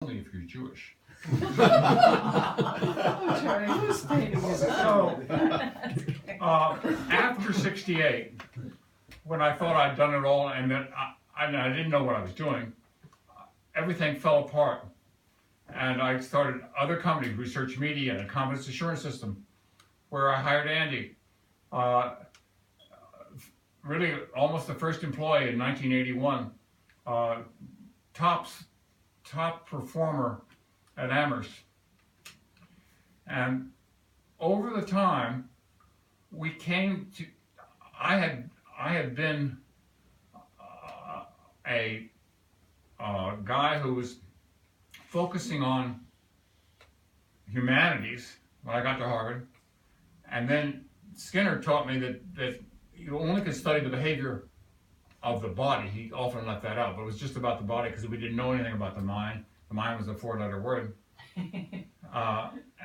only if you're Jewish. After 68, when I thought I'd done it all and that I didn't know what I was doing, everything fell apart. And I started other companies, Research Media and a Confidence Assurance System, where I hired Andy. Really almost the first employee in 1981. Top performer at Amherst. And over the time, we came to, I had been a guy who was focusing on humanities when I got to Harvard, and then Skinner taught me that you only could study the behavior of the body. He often left that out, but it was just about the body because we didn't know anything about the mind. The mind was a 4-letter word.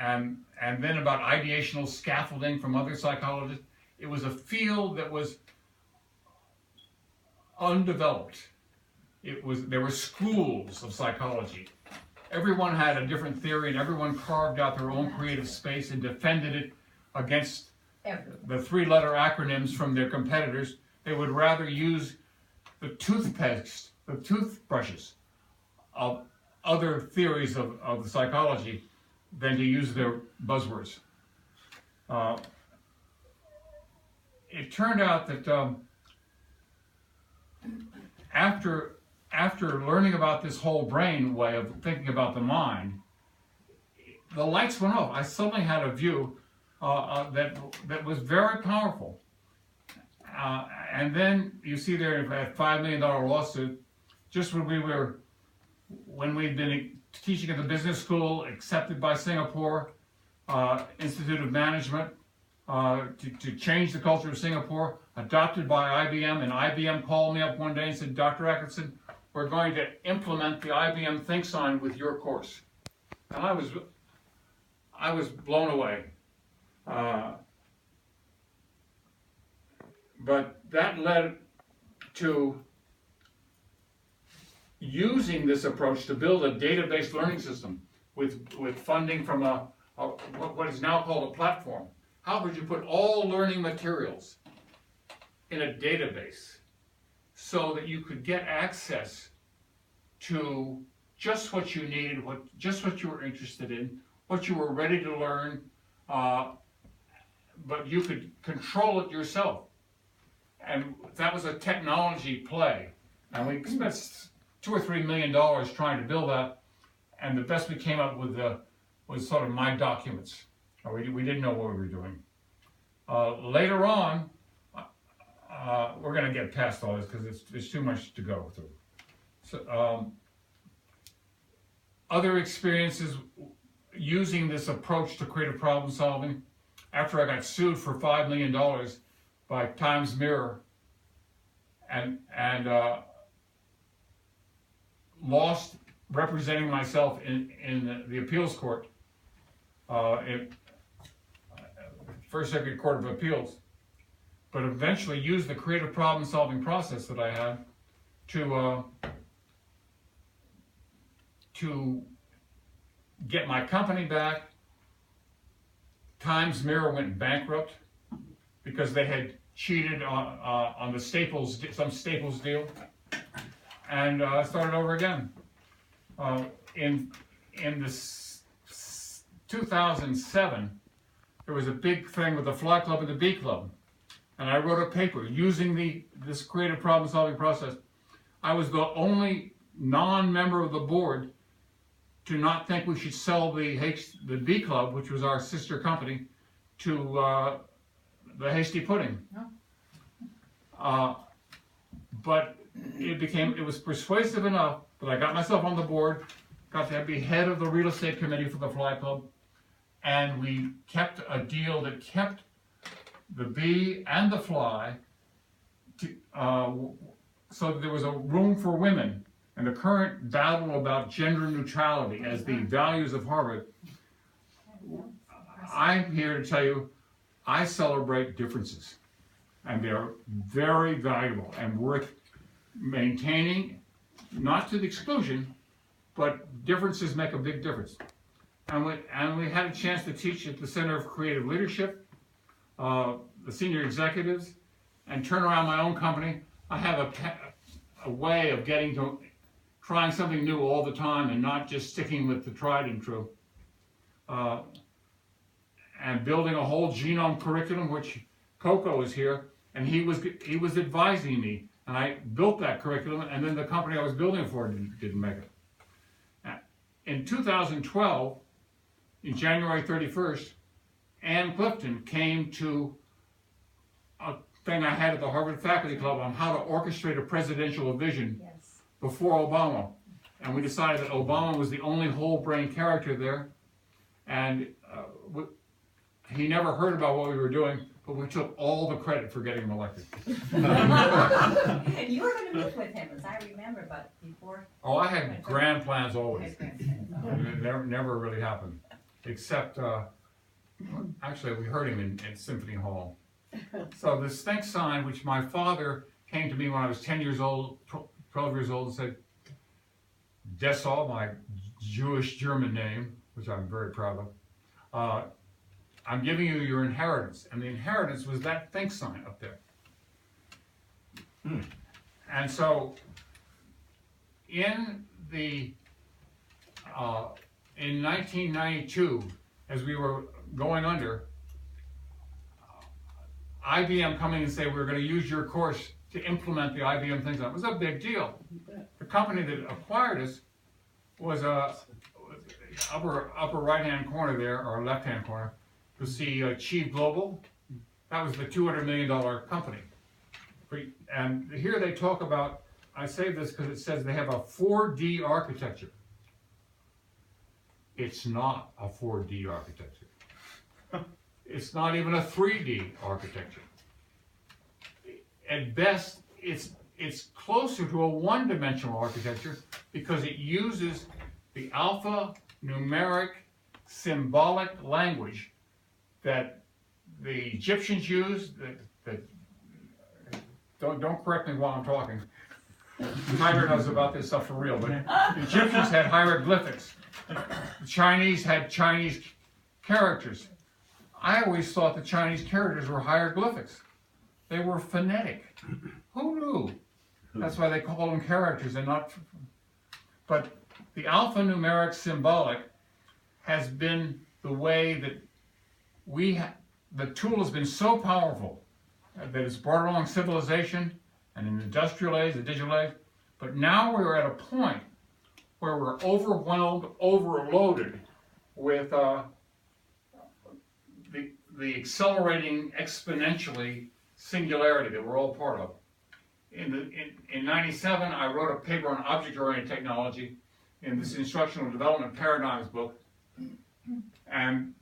And then about ideational scaffolding from other psychologists. It was a field that was undeveloped. There were schools of psychology. Everyone had a different theory, and everyone carved out their own creative space and defended it against the 3-letter acronyms from their competitors. They would rather use the toothpaste, the toothbrushes of other theories of the psychology than to use their buzzwords. It turned out that after learning about this whole brain way of thinking about the mind, the lights went off. I suddenly had a view that was very powerful. And then you see there that $5 million lawsuit, just when we'd been teaching at the business school, accepted by Singapore Institute of Management to change the culture of Singapore, adopted by IBM, and IBM called me up one day and said, Dr. Atkinson, we're going to implement the IBM ThinkSign with your course. And I was blown away. But that led to using this approach to build a database learning system with funding from what is now called a platform. How would you put all learning materials in a database so that you could get access to just what you needed, just what you were interested in, what you were ready to learn, but you could control it yourself. And that was a technology play. And we spent $2 or $3 million trying to build that. And the best we came up with was sort of my documents. We didn't know what we were doing. Later on, we're going to get past all this because there's too much to go through. So, other experiences using this approach to creative problem solving. After I got sued for $5 million by Times Mirror and lost representing myself in the appeals court, First Circuit Court of Appeals, but eventually used the creative problem solving process that I had to get my company back. Times Mirror went bankrupt because they had cheated on the some Staples deal, and I started over again. In 2007, there was a big thing with the Fly Club and the Bee Club, and I wrote a paper using this creative problem solving process. I was the only non-member of the board to not think we should sell the Bee Club, which was our sister company, to the Hasty Pudding. But it was persuasive enough that I got myself on the board, got to be head of the real estate committee for the Fly Club, and we kept a deal that kept the bee and the fly so that there was a room for women. And the current battle about gender neutrality as the values of Harvard, I'm here to tell you, I celebrate differences. And they're very valuable and worth maintaining, not to the exclusion, but differences make a big difference. And we had a chance to teach at the Center of Creative Leadership, the senior executives, and turn around my own company. I have a way of getting to trying something new all the time and not just sticking with the tried and true. And building a whole genome curriculum, which Coco is here, and he was advising me, and I built that curriculum, and then the company I was building it for didn't make it. In 2012, in January 31st, Ann Clifton came to a thing I had at the Harvard Faculty Club on how to orchestrate a presidential vision before Obama. And we decided that Obama was the only whole brain character there. And he never heard about what we were doing, but we took all the credit for getting him elected. And you were going to meet with him, as I remember, but before... Oh, I had grand plans always. It never really happened. Except, actually, we heard him in Symphony Hall. So this think sign, which my father came to me when I was 10 years old, 12 years old, and said, Dessau, my Jewish German name, which I'm very proud of, I'm giving you your inheritance. And the inheritance was that think sign up there. And so, in 1992, as we were going under, IBM coming and say, we're going to use your course to implement the IBM things. It was a big deal. The company that acquired us was upper right-hand corner there, or left-hand corner. You see Achieve Global. That was the $200 million company. And here they talk about, I say this because it says they have a 4D architecture. It's not a 4D architecture. It's not even a 3D architecture. At best, it's closer to a one-dimensional architecture because it uses the alphanumeric symbolic language that the Egyptians used. Don't correct me while I'm talking. Tiger knows about this stuff for real, but the Egyptians had hieroglyphics. The Chinese had Chinese characters. I always thought the Chinese characters were hieroglyphics. They were phonetic. Who knew? That's why they call them characters and not... But the alphanumeric symbolic has been the way that the tool has been so powerful that it's brought along civilization and an industrial age, the digital age. But now we're at a point where we're overwhelmed, overloaded with the accelerating exponentially singularity that we're all part of. In 97, I wrote a paper on object-oriented technology in this instructional development paradigms book, and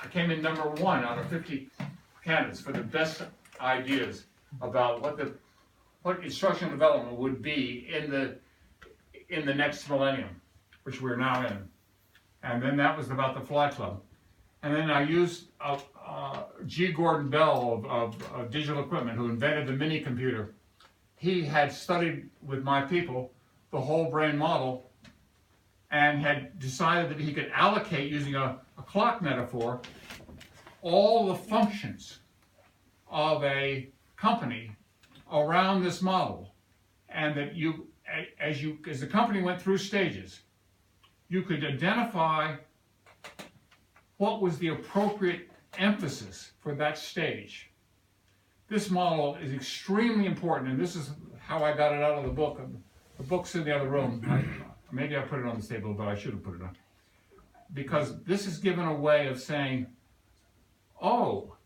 I came in number 1 out of 50 candidates for the best ideas about what instructional development would be in the next millennium, which we're now in. And then that was about the Fly Club. And then I used G. Gordon Bell of Digital Equipment, who invented the mini computer. He had studied with my people the whole brain model and had decided that he could allocate, using a clock metaphor, all the functions of a company around this model. And that as the company went through stages, you could identify what was the appropriate emphasis for that stage. This model is extremely important, and this is how I got it out of the book. The book's in the other room. Maybe I put it on the table, but I should have put it on. Because this is given a way of saying, oh,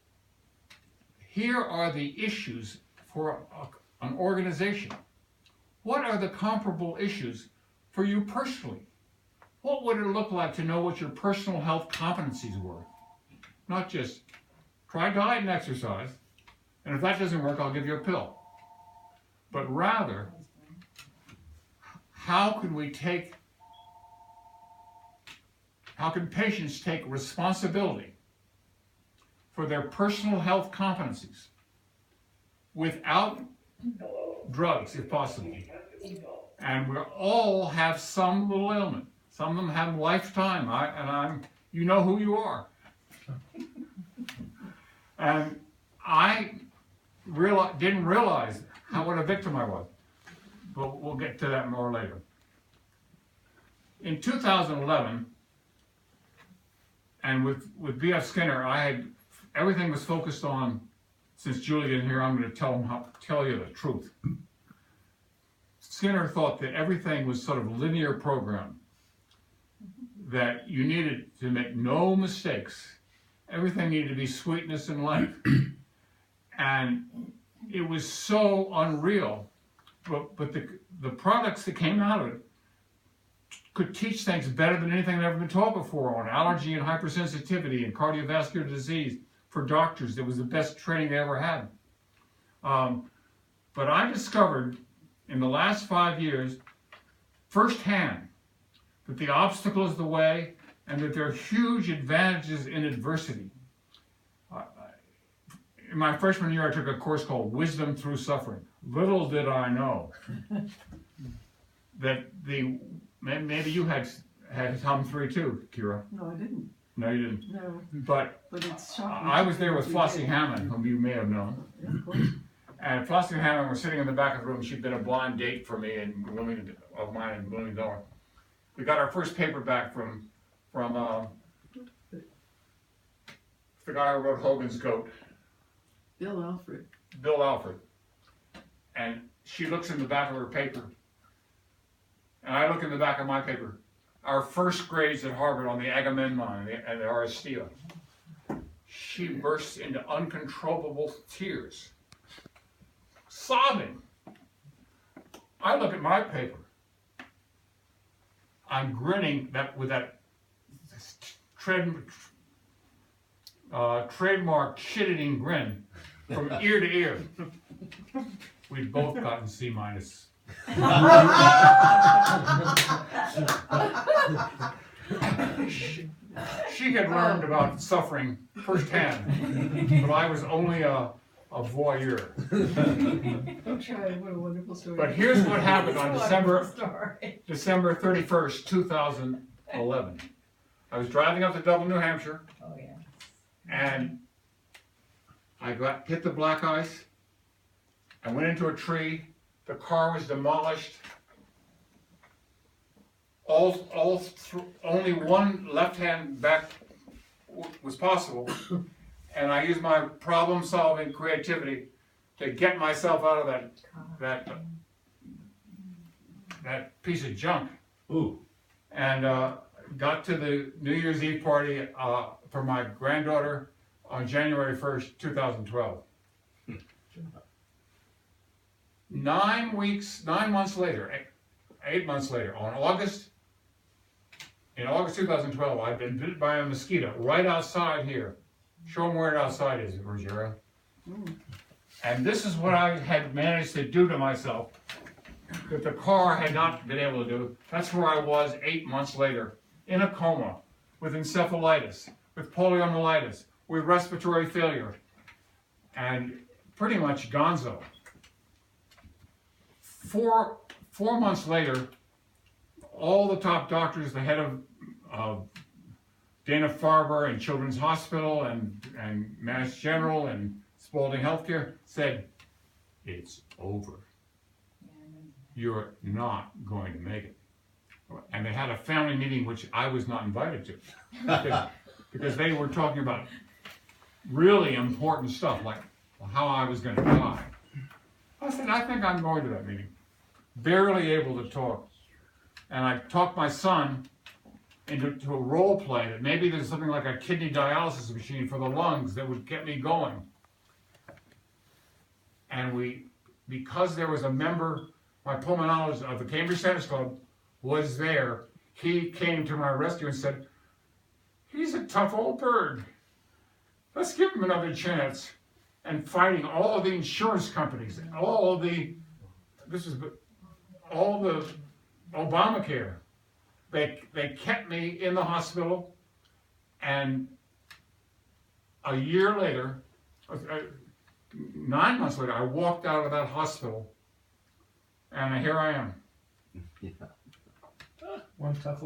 here are the issues for an organization. What are the comparable issues for you personally? What would it look like to know what your personal health competencies were? Not just try diet and exercise, and if that doesn't work, I'll give you a pill. But rather, how can patients take responsibility for their personal health competencies without drugs, if possible, And we all have some little ailment. Some of them have lifetime. You know who you are. And I didn't realize what a victim I was. But we'll get to that more later. In 2011, and with B.F. Skinner, everything was focused on, since Julie isn't here, I'm going to tell you the truth. Skinner thought that everything was sort of linear program, that you needed to make no mistakes. Everything needed to be sweetness and light. And it was so unreal. But the products that came out of it could teach things better than anything that had ever been taught before on allergy and hypersensitivity and cardiovascular disease for doctors. It was the best training they ever had. But I discovered in the last 5 years, firsthand, that the obstacle is the way and that there are huge advantages in adversity. In my freshman year, I took a course called Wisdom Through Suffering. Little did I know that maybe you had Tom 3 too, Kira. No, I didn't. No, you didn't. No. But It's shocking. I was there with Flossie Hammond, whom you may have known. Yeah, of course. And Flossie and Hammond were sitting in the back of the room. She'd been a blind date for me and of mine in Bloomington. We got our first paper back from the guy who wrote Hogan's Goat, Bill Alfred. Bill Alfred. And she looks in the back of her paper, and I look in the back of my paper. Our first grades at Harvard on the Agamemnon and the Aristea. She bursts into uncontrollable tears, sobbing. I look at my paper. I'm grinning with that trademark shit-eating grin from ear to ear. We'd both gotten C-. She had learned about suffering firsthand, but I was only a voyeur. Don't try, what a wonderful story. But here's what happened on It's a wonderful December 31st, 2011. I was driving up to Dublin, New Hampshire, Oh, yeah. and I hit the black ice. I went into a tree. The car was demolished. Only one left-hand back was possible, and I used my problem-solving creativity to get myself out of that piece of junk. Ooh. And got to the New Year's Eve party for my granddaughter on January 1st, 2012. 9 months later, 8 months later, in August 2012, I'd been bitten by a mosquito right outside here. Show them where it outside is, Rogera. And this is what I had managed to do to myself that the car had not been able to do. That's where I was 8 months later, in a coma, with encephalitis, with poliomyelitis, with respiratory failure, and pretty much gonzo. Four months later, all the top doctors, the head of Dana-Farber and Children's Hospital and Mass General and Spaulding Healthcare said, it's over. You're not going to make it. And they had a family meeting which I was not invited to because they were talking about really important stuff like how I was going to die. I said, I think I'm going to that meeting. Barely able to talk. And I talked my son into a role play that maybe there's something like a kidney dialysis machine for the lungs that would get me going. And because there was a member, my pulmonologist of the Cambridge Sinus Club was there, he came to my rescue and said, he's a tough old bird. Let's give him another chance. And fighting all of the insurance companies, all the Obamacare. They kept me in the hospital, and a year later, 9 months later, I walked out of that hospital, and here I am. One tough